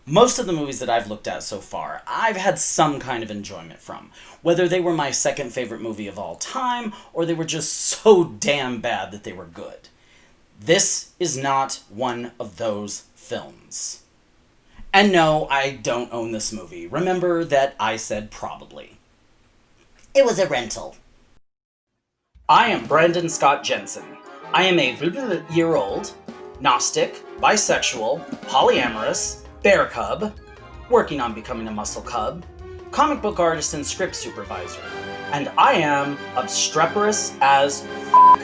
Most of the movies that I've looked at so far, I've had some kind of enjoyment from. Whether they were my second favorite movie of all time, or they were just so damn bad that they were good. This is not one of those films. And no, I don't own this movie. Remember that I said probably. It was a rental. I am Brandon Scott Jensen. I am a year-old, Gnostic, bisexual, polyamorous, bear cub, working on becoming a muscle cub, comic book artist and script supervisor, and I am obstreperous as f***.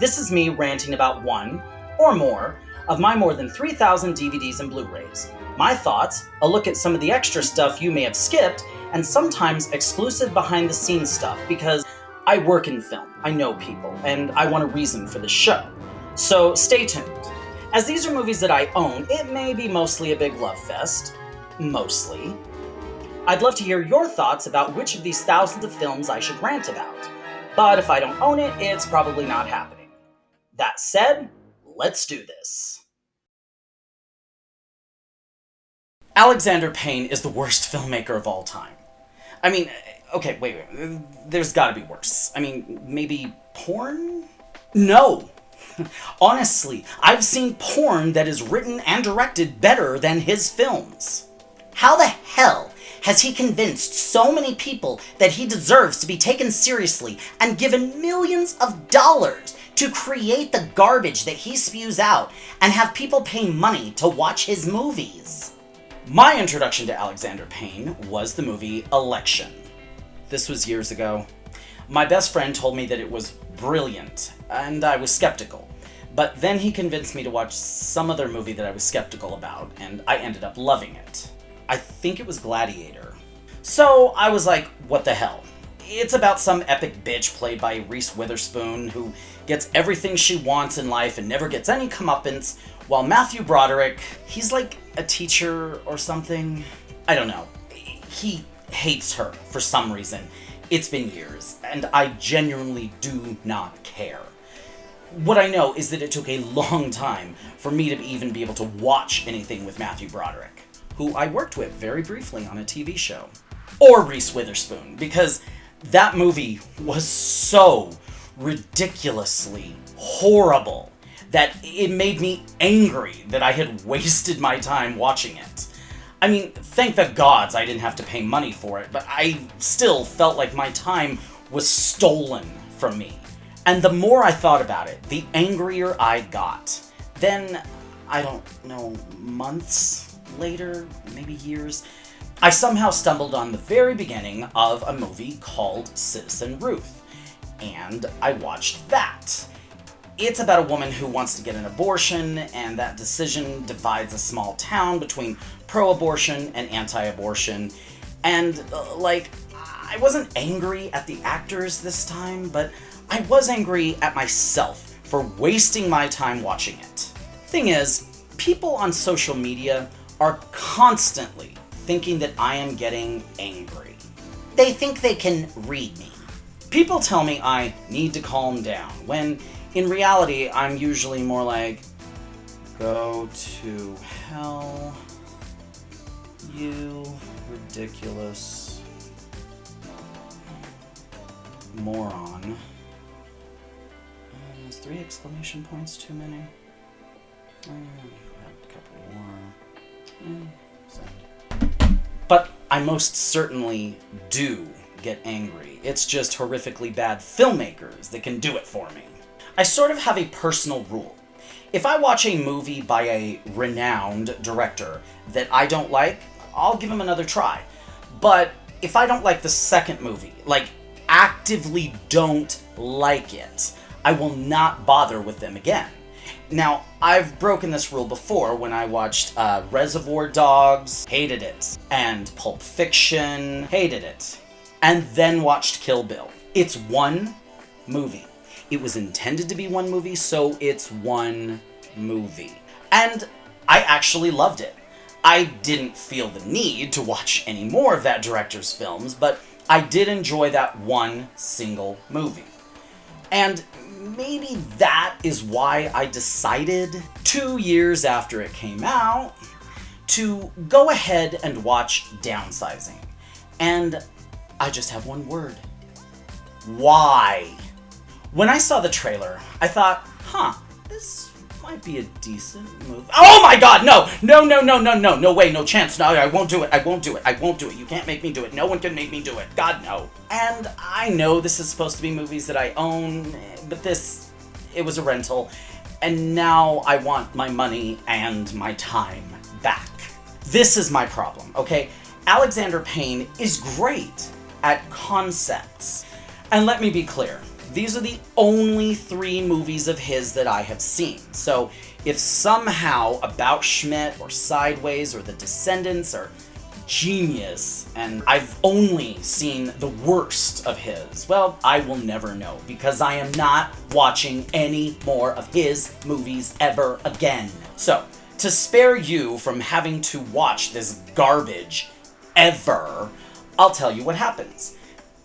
This is me ranting about one, or more, of my more than 3,000 DVDs and BluRays, my thoughts, a look at some of the extra stuff you may have skipped, and sometimes exclusive behind-the-scenes stuff, because I work in film, I know people, and I want a reason for this show. So stay tuned. As these are movies that I own, it may be mostly a big love fest. Mostly. I'd love to hear your thoughts about which of these thousands of films I should rant about. But if I don't own it, it's probably not happening. That said, let's do this. Alexander Payne is the worst filmmaker of all time. I mean, okay, wait. There's gotta be worse. I mean, maybe porn? No! Honestly, I've seen porn that is written and directed better than his films. How the hell has he convinced so many people that he deserves to be taken seriously and given millions of dollars to create the garbage that he spews out and have people pay money to watch his movies? My introduction to Alexander Payne was the movie Election. This was years ago. My best friend told me that it was brilliant, and I was skeptical. But then he convinced me to watch some other movie that I was skeptical about, and I ended up loving it. I think it was Gladiator. So I was like, what the hell? It's about some epic bitch played by Reese Witherspoon who gets everything she wants in life and never gets any comeuppance, while Matthew Broderick, he's like a teacher or something. I don't know. He hates her for some reason. It's been years, and I genuinely do not care. What I know is that it took a long time for me to even be able to watch anything with Matthew Broderick, who I worked with very briefly on a TV show. Or Reese Witherspoon, because that movie was so ridiculously horrible that it made me angry that I had wasted my time watching it. I mean, thank the gods I didn't have to pay money for it, but I still felt like my time was stolen from me. And the more I thought about it, the angrier I got. Then, I don't know, months later, maybe years, I somehow stumbled on the very beginning of a movie called Citizen Ruth, and I watched that. It's about a woman who wants to get an abortion, and that decision divides a small town between pro-abortion and anti-abortion. And, I wasn't angry at the actors this time, but I was angry at myself for wasting my time watching it. Thing is, people on social media are constantly thinking that I am getting angry. They think they can read me. People tell me I need to calm down, when in reality, I'm usually more like, go to hell, you ridiculous moron. Is 3 exclamation points too many? A couple more. Send. But I most certainly do get angry. It's just horrifically bad filmmakers that can do it for me. I sort of have a personal rule. If I watch a movie by a renowned director that I don't like, I'll give him another try. But if I don't like the second movie, actively don't like it, I will not bother with them again. Now, I've broken this rule before when I watched Reservoir Dogs, hated it, and Pulp Fiction, hated it, and then watched Kill Bill. It's one movie. It was intended to be one movie, so it's one movie. And I actually loved it. I didn't feel the need to watch any more of that director's films, but I did enjoy that one single movie. And maybe that is why I decided 2 years after it came out to go ahead and watch Downsizing. And I just have one word. Why? When I saw the trailer, I thought, this might be a decent movie. Oh my god, no! No way, no chance. No, I won't do it. You can't make me do it. No one can make me do it. God, no. And I know this is supposed to be movies that I own, but it was a rental, and now I want my money and my time back. This is my problem, okay? Alexander Payne is great at concepts. And let me be clear, these are the only 3 movies of his that I have seen. So if somehow About Schmidt or Sideways or The Descendants are genius and I've only seen the worst of his, well, I will never know because I am not watching any more of his movies ever again. So, to spare you from having to watch this garbage ever, I'll tell you what happens.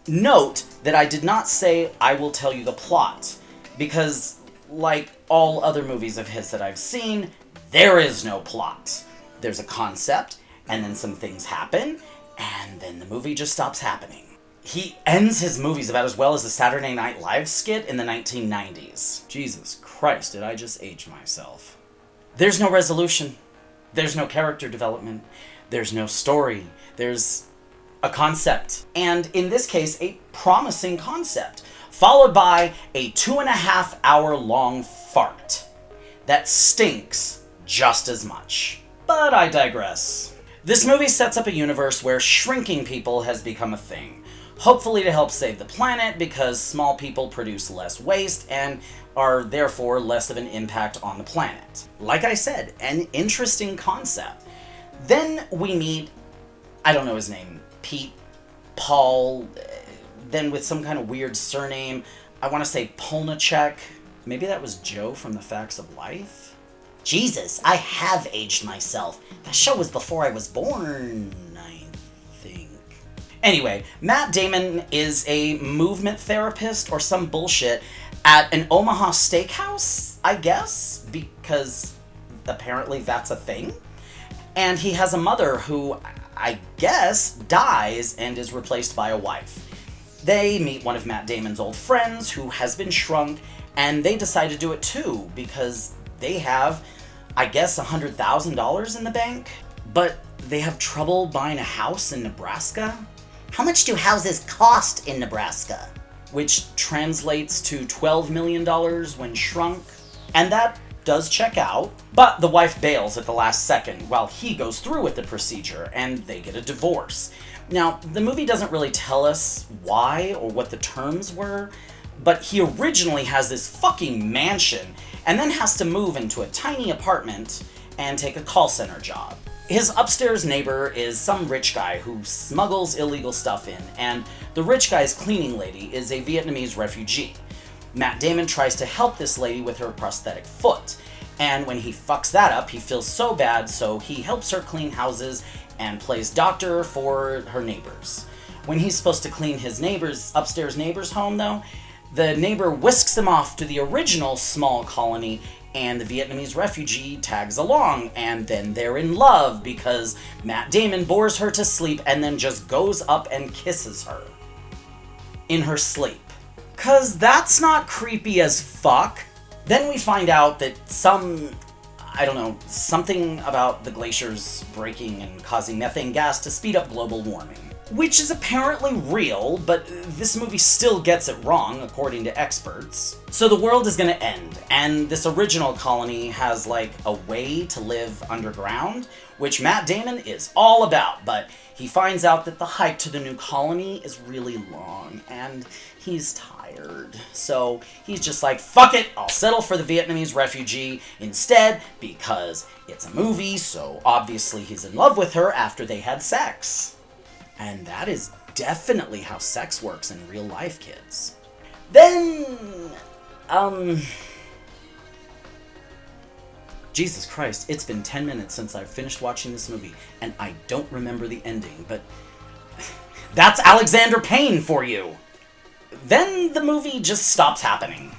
Note that I did not say I will tell you the plot, because like all other movies of his that I've seen, there is no plot. There's a concept, and then some things happen, and then the movie just stops happening. He ends his movies about as well as the Saturday Night Live skit in the 1990s. Jesus Christ, did I just age myself? There's no resolution. There's no character development. There's no story. There's a concept. And in this case, a promising concept, followed by a 2.5 hour long fart that stinks just as much. But I digress. This movie sets up a universe where shrinking people has become a thing, hopefully to help save the planet because small people produce less waste and are therefore less of an impact on the planet. Like I said, an interesting concept. Then we meet, I don't know his name, Pete, Paul, then with some kind of weird surname, I want to say Polnicek. Maybe that was Joe from The Facts of Life? Jesus, I have aged myself. That show was before I was born, I think. Anyway, Matt Damon is a movement therapist or some bullshit at an Omaha steakhouse, I guess, because apparently that's a thing. And he has a mother who, I guess, dies and is replaced by a wife. They meet one of Matt Damon's old friends who has been shrunk, and they decide to do it too because they have, I guess, $100,000 in the bank, but they have trouble buying a house in Nebraska. How much do houses cost in Nebraska? Which translates to $12 million when shrunk, and that does check out, but the wife bails at the last second while he goes through with the procedure, and they get a divorce. Now, the movie doesn't really tell us why or what the terms were, but he originally has this fucking mansion and then has to move into a tiny apartment and take a call center job. His upstairs neighbor is some rich guy who smuggles illegal stuff in, and the rich guy's cleaning lady is a Vietnamese refugee. Matt Damon tries to help this lady with her prosthetic foot, and when he fucks that up, he feels so bad, so he helps her clean houses and plays doctor for her neighbors. When he's supposed to clean his upstairs neighbor's home, though, the neighbor whisks him off to the original small colony, and the Vietnamese refugee tags along, and then they're in love because Matt Damon bores her to sleep and then just goes up and kisses her in her sleep. 'Cause that's not creepy as fuck. Then we find out that something about the glaciers breaking and causing methane gas to speed up global warming. Which is apparently real, but this movie still gets it wrong, according to experts. So the world is gonna end, and this original colony has, like, a way to live underground, which Matt Damon is all about, but he finds out that the hike to the new colony is really long, and he's tired. So he's just like, fuck it, I'll settle for the Vietnamese refugee instead, because it's a movie, so obviously he's in love with her after they had sex. And that is definitely how sex works in real life, kids. Then, Jesus Christ, it's been 10 minutes since I've finished watching this movie, and I don't remember the ending, but that's Alexander Payne for you! Then the movie just stops happening.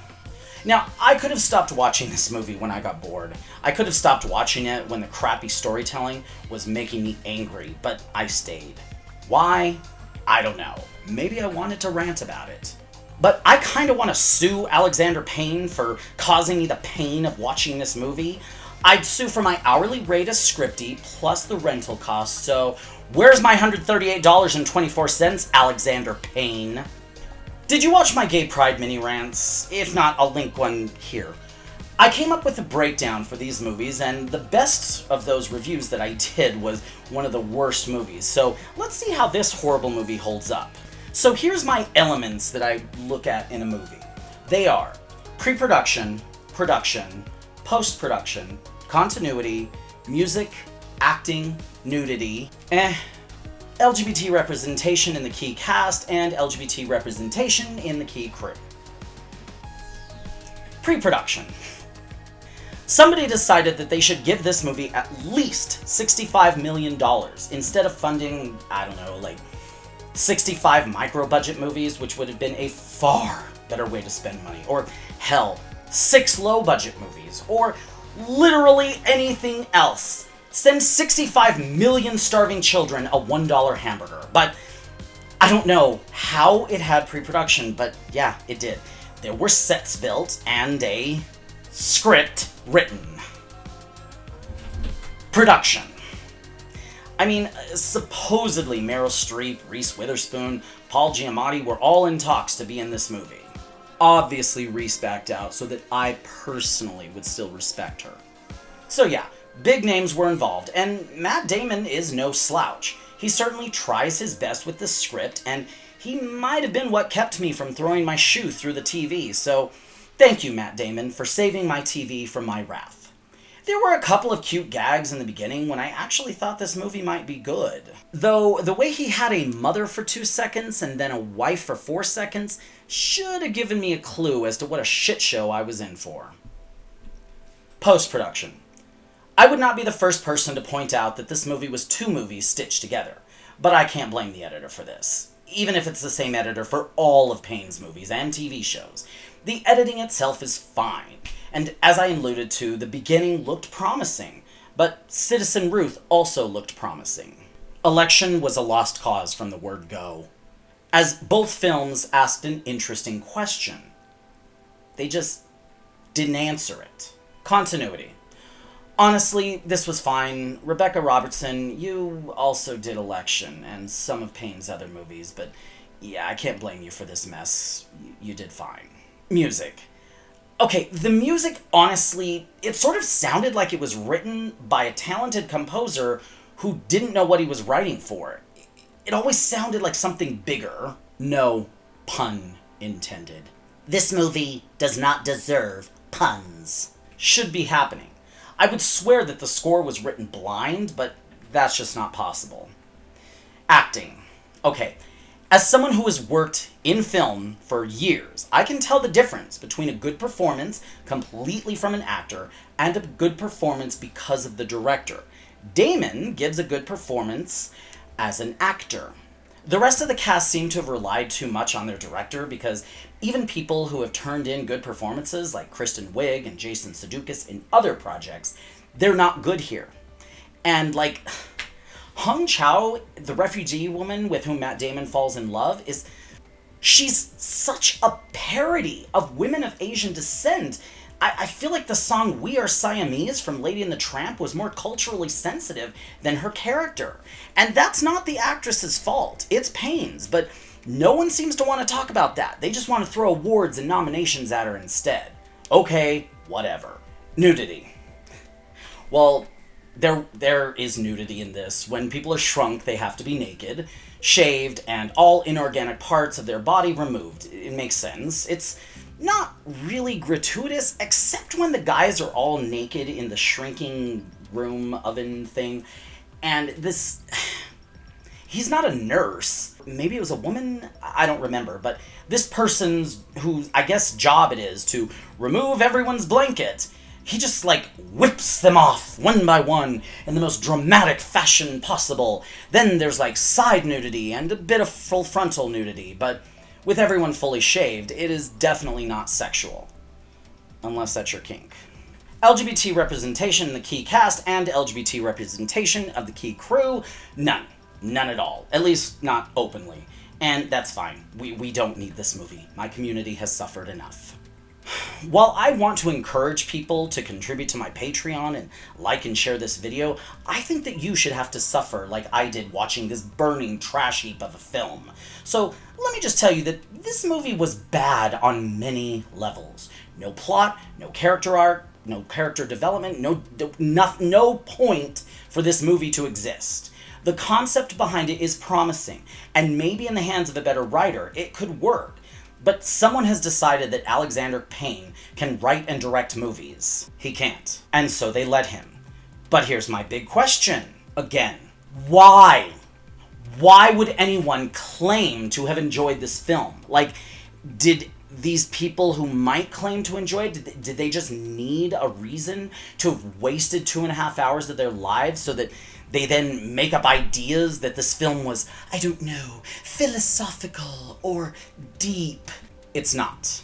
Now, I could have stopped watching this movie when I got bored. I could have stopped watching it when the crappy storytelling was making me angry, but I stayed. Why? I don't know. Maybe I wanted to rant about it. But I kind of want to sue Alexander Payne for causing me the pain of watching this movie. I'd sue for my hourly rate as scripty plus the rental cost, so where's my $138.24, Alexander Payne? Did you watch my gay pride mini rants? If not, I'll link one here. I came up with a breakdown for these movies, and the best of those reviews that I did was one of the worst movies, so let's see how this horrible movie holds up. So here's my elements that I look at in a movie. They are pre-production, production, post-production, continuity, music, acting, nudity, LGBT representation in the key cast, and LGBT representation in the key crew. Pre-production. Somebody decided that they should give this movie at least $65 million instead of funding, I don't know, like 65 micro-budget movies, which would have been a far better way to spend money. Or, hell, 6 low-budget movies. Or literally anything else. Send 65 million starving children a $1 hamburger. But I don't know how it had pre-production, but yeah, it did. There were sets built and a script written. Production. I mean, supposedly Meryl Streep, Reese Witherspoon, Paul Giamatti were all in talks to be in this movie. Obviously Reese backed out so that I personally would still respect her. So yeah, big names were involved, and Matt Damon is no slouch. He certainly tries his best with this script, and he might have been what kept me from throwing my shoe through the TV, so thank you, Matt Damon, for saving my TV from my wrath. There were a couple of cute gags in the beginning when I actually thought this movie might be good. Though, the way he had a mother for 2 seconds and then a wife for 4 seconds should have given me a clue as to what a shit show I was in for. Post-production. I would not be the first person to point out that this movie was 2 movies stitched together, but I can't blame the editor for this. Even if it's the same editor for all of Payne's movies and TV shows. The editing itself is fine. And as I alluded to, the beginning looked promising, but Citizen Ruth also looked promising. Election was a lost cause from the word go, as both films asked an interesting question. They just didn't answer it. Continuity. Honestly, this was fine. Rebecca Robertson, you also did Election and some of Payne's other movies, but yeah, I can't blame you for this mess. You did fine. Music. Okay, the music, honestly, it sort of sounded like it was written by a talented composer who didn't know what he was writing for. It always sounded like something bigger. No pun intended. This movie does not deserve puns. Should be happening. I would swear that the score was written blind, but that's just not possible. Acting. Okay. As someone who has worked in film for years, I can tell the difference between a good performance completely from an actor and a good performance because of the director. Damon gives a good performance as an actor. The rest of the cast seem to have relied too much on their director because even people who have turned in good performances like Kristen Wiig and Jason Sudeikis in other projects, they're not good here. And like Hong Chau, the refugee woman with whom Matt Damon falls in love, she's such a parody of women of Asian descent. I feel like the song We Are Siamese from Lady and the Tramp was more culturally sensitive than her character. And that's not the actress's fault. It's Payne's, but no one seems to want to talk about that. They just want to throw awards and nominations at her instead. Okay, whatever. Nudity. Well, there is nudity in this. When people are shrunk, they have to be naked, shaved, and all inorganic parts of their body removed. It makes sense. It's not really gratuitous, except when the guys are all naked in the shrinking room oven thing. And this... He's not a nurse. Maybe it was a woman? I don't remember. But this person's, whose I guess job it is to remove everyone's blanket, he just, whips them off, one by one, in the most dramatic fashion possible. Then there's, side nudity and a bit of full frontal nudity, but with everyone fully shaved, it is definitely not sexual. unless that's your kink. LGBT representation in the key cast and LGBT representation of the key crew, none. None at all. At least not openly. And that's fine. We don't need this movie. My community has suffered enough. While I want to encourage people to contribute to my Patreon and like and share this video, I think that you should have to suffer like I did watching this burning trash heap of a film. So let me just tell you that this movie was bad on many levels. No plot, no character arc, no character development, no point for this movie to exist. The concept behind it is promising, and maybe in the hands of a better writer, it could work. But someone has decided that Alexander Payne can write and direct movies. He can't. And so they let him. But here's my big question. Again, why? Why would anyone claim to have enjoyed this film? Like, did these people who might claim to enjoy it, did they just need a reason to have wasted 2.5 hours of their lives so that they then make up ideas that this film was, I don't know, philosophical or deep? It's not.